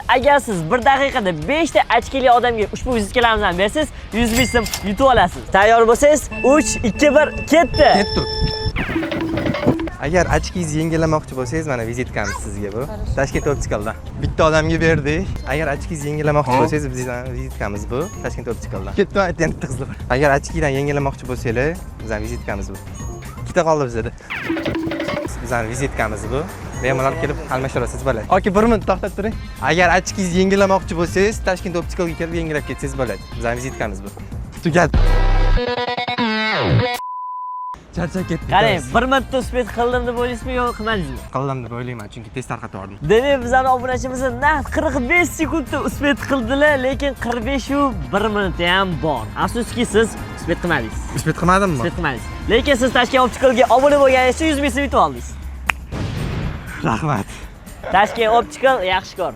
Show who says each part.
Speaker 1: agar siz 1 daqiqada 5 ta ochkili odamga ushbu vizitkalarimizni bersangiz, 100 ming so'm yutib olasiz. Tayyor bo'lsangiz, 3, 2, 1, ketdi.
Speaker 2: Ketdi. Agar ochkingizni yengillamoqchi bo'lsangiz, mana vizitkamiz sizga bu. Toshkent Opticaldan. Bitta odamga berdik. Agar ochkingizni yengillamoqchi bo'lsangiz, bizning vizitkamiz bu. Toshkent Opticaldan. Ketdi, aytgan qizlar. Agar ochkidan yengillamoqchi bo'lsanglar, bizning vizitkamiz bu. Ikkita qoldi bizda. Bizning vizitkamiz bu. Bemalol kelib almashtirasiz bo'ladi. Yoki 1 minut to'xtab turing. Agar ochkingizni yengillamoqchi bo'lsangiz, Toshkent Opticalga kelib yengilab ketsangiz bo'ladi. Bizning vizitkamiz bu. Tugadi. Charchab ketdik.
Speaker 1: Qarang, 1 minutda uspet qildim deb o'ylaysizmi yo qilmadingizmi?
Speaker 2: Qildim deb o'ylayman, chunki tez tarqatordim.
Speaker 1: Demak, bizning obunachimizni naqd 45 sekundda uspet qildilar, lekin 45 u 1 minutda ham bor. Afsuski siz uspet qilmadingiz.
Speaker 2: Uspet qilmadimmi?
Speaker 1: Uspet qilmadingiz. Lekin siz Toshkent Opticalga obuna bo'lganingiz uchun 100 ming so'm yutib oldingiz.
Speaker 2: Rahmat.
Speaker 1: Toshkent Optical yaxshi kor.